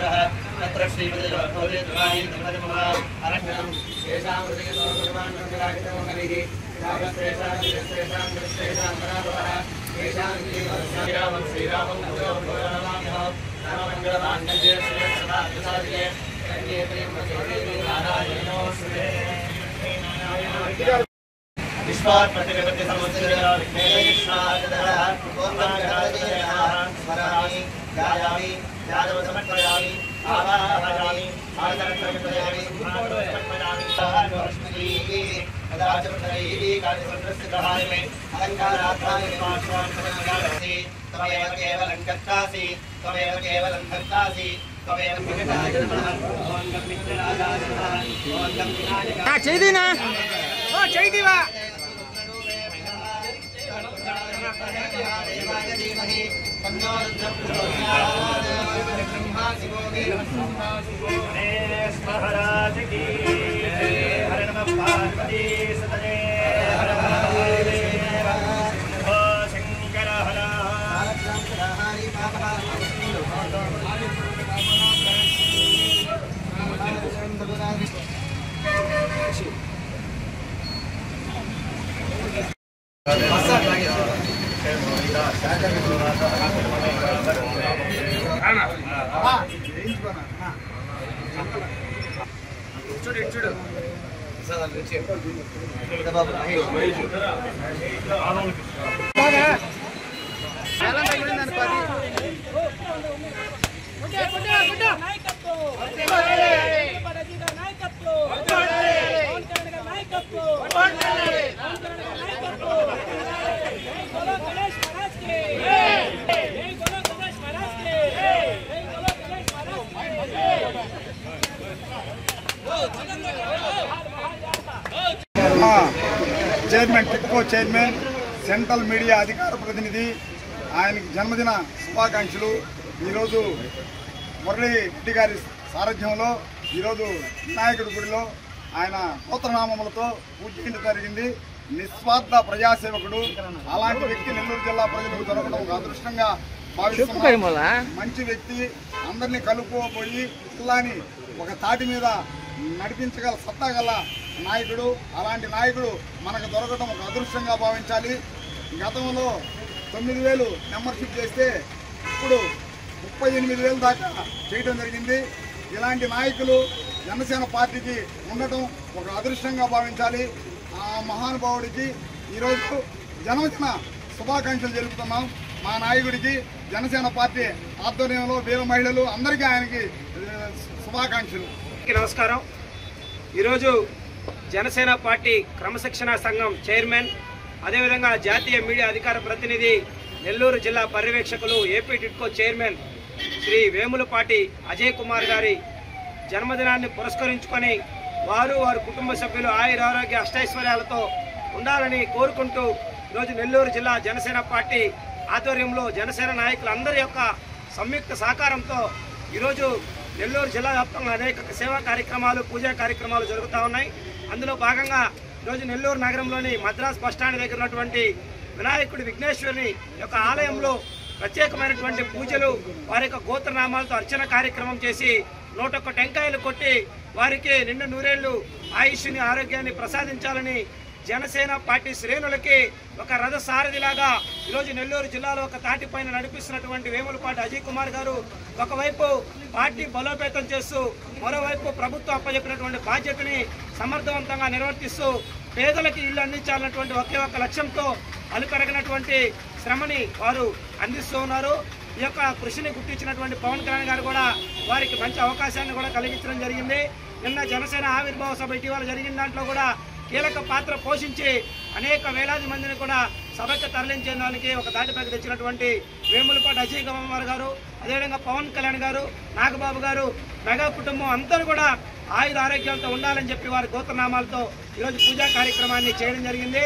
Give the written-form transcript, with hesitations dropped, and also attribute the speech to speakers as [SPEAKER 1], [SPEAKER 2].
[SPEAKER 1] तत्र श्रीमते भगवते दुराहि तमदमः अरण्यं शेषां हृदये सर्वमान मंगलाकितमहरिः रामश्रेषां श्रेषां श्रेषां पराभवः शेषां श्रीरामं श्रीरामं भूयो भूयो नमामः राममङ्गलमाङ्गल्ये श्रियं सदा प्रसादिते कन्ये प्रेम जोड़े नारायणो श्रे विश्वात् प्रतिपत्ति समस्तजया विघ्नेश्वराः ओंकारादिदेवः स्मरामि ध्यायामि ध्यानं समर्पयामि आवाहयामि आदरसमर्पयामि समर्पयामि सहनोष्टिः अदाचमतैः कार्यसंप्रस्थितहाय मे अलङ्कारार्थाय निवासान् समर्पयामि तमेव केवलं कर्तासि तमेव केवलं धर्तासि तमेव विघ्नाय नमः ओं गं विघ्नराजाय नमः ओं गं विनायकाय
[SPEAKER 2] चैदीना ओ चैदीवा
[SPEAKER 1] महाराज की हर नमः पार्वती सतते हर महादेव शंकर हर చూడు
[SPEAKER 3] చైర్మన్ టిక్కో చైర్మన్ సెంట్రల్ మీడియా అధికార ప్రతినిధి ఆయనకి జన్మదిన శుభాకాంక్షలు. ఈరోజు మురళీ రెడ్డి గారి సారథ్యంలో ఈరోజు వినాయకుడి గుడిలో ఆయన గోత్రనామములతో పూజ చేయడం జరిగింది. నిస్వార్థ ప్రజాసేవకుడు. అలాంటి వ్యక్తి నెల్లూరు జిల్లా ప్రజలకు దొరకడం ఒక అదృష్టంగా భావిస్తున్నాం. మంచి వ్యక్తి, అందరినీ కలుపుకోపోయి జిల్లాని ఒక తాటి మీద నడిపించగల సత్తా గల నాయకుడు. అలాంటి నాయకుడు మనకు దొరకడం ఒక అదృష్టంగా భావించాలి. గతంలో 9,000 మెంబర్షిప్ చేస్తే ఇప్పుడు 38,000 దాకా చేయడం జరిగింది. ఇలాంటి నాయకులు జనసేన పార్టీకి ఉండటం ఒక అదృష్టంగా భావించాలి. ఆ మహానుభావుడికి ఈరోజు జన్మదిన శుభాకాంక్షలు తెలుపుతున్నాం. మా నాయకుడికి జనసేన పార్టీ ఆధ్వర్యంలో వీర మహిళలు అందరికీ ఆయనకి శుభాకాంక్షలు.
[SPEAKER 2] నమస్కారం. ఈరోజు జనసేన పార్టీ క్రమశిక్షణ సంఘం చైర్మన్, అదేవిధంగా జాతీయ మీడియా అధికార ప్రతినిధి, నెల్లూరు జిల్లా పర్యవేక్షకులు, ఏపీ టిడ్కో చైర్మన్ శ్రీ వేములపాటి అజయ్ కుమార్ గారి జన్మదినాన్ని పురస్కరించుకొని వారి కుటుంబ సభ్యులు ఆయురారోగ్య అష్టైశ్వర్యాలతో ఉండాలని కోరుకుంటూ ఈరోజు నెల్లూరు జిల్లా జనసేన పార్టీ ఆధ్వర్యంలో జనసేన నాయకులందరి యొక్క సంయుక్త సహకారంతో ఈరోజు నెల్లూరు జిల్లా వ్యాప్తంగా అనేక సేవా కార్యక్రమాలు, పూజా కార్యక్రమాలు జరుగుతూ ఉన్నాయి. అందులో భాగంగా ఈరోజు నెల్లూరు నగరంలోని మద్రాస్ బస్టాండ్ దగ్గర ఉన్నటువంటి వినాయకుడి విఘ్నేశ్వరుని యొక్క ఆలయంలో ప్రత్యేకమైనటువంటి పూజలు, వారి యొక్క గోత్రనామాలతో అర్చన కార్యక్రమం చేసి 101 టెంకాయలు కొట్టి వారికి నిండు నూరేళ్లు ఆయుష్ని, ఆరోగ్యాన్ని ప్రసాదించాలని జనసేన పార్టీ శ్రేణులకి ఒక రథ సారథిలాగా ఈరోజు నెల్లూరు జిల్లాలో ఒక తాటిపైన నడిపిస్తున్నటువంటి వేములపాటి అజయ్ కుమార్ గారు ఒకవైపు పార్టీ బలోపేతం చేస్తూ మరోవైపు ప్రభుత్వం అప్పచెప్పినటువంటి బాధ్యతని సమర్థవంతంగా నిర్వర్తిస్తూ పేదలకు ఇల్లు అందించాలన్నటువంటి ఒకే ఒక్క లక్ష్యంతో అలుపెరగినటువంటి శ్రమని వారు అందిస్తూ ఉన్నారు. ఈ యొక్క కృషిని గుర్తించినటువంటి పవన్ కళ్యాణ్ గారు కూడా వారికి మంచి అవకాశాన్ని కూడా కలిగించడం జరిగింది. నిన్న జనసేన ఆవిర్భావ సభ ఇటీవల జరిగిన దాంట్లో కూడా కీలక పాత్ర పోషించి అనేక వేలాది మందిని కూడా సభకు తరలించేదానికి ఒక దాటిపైకి తెచ్చినటువంటి వేములపాటి అజయ్ కుమార్ గారు, అదేవిధంగా పవన్ కళ్యాణ్ గారు, నాగబాబు గారు, మెగా కుటుంబం అందరూ కూడా ఆయుధ ఆరోగ్యాలతో ఉండాలని చెప్పి వారి గోత్రనామాలతో ఈరోజు పూజా కార్యక్రమాన్ని చేయడం జరిగింది.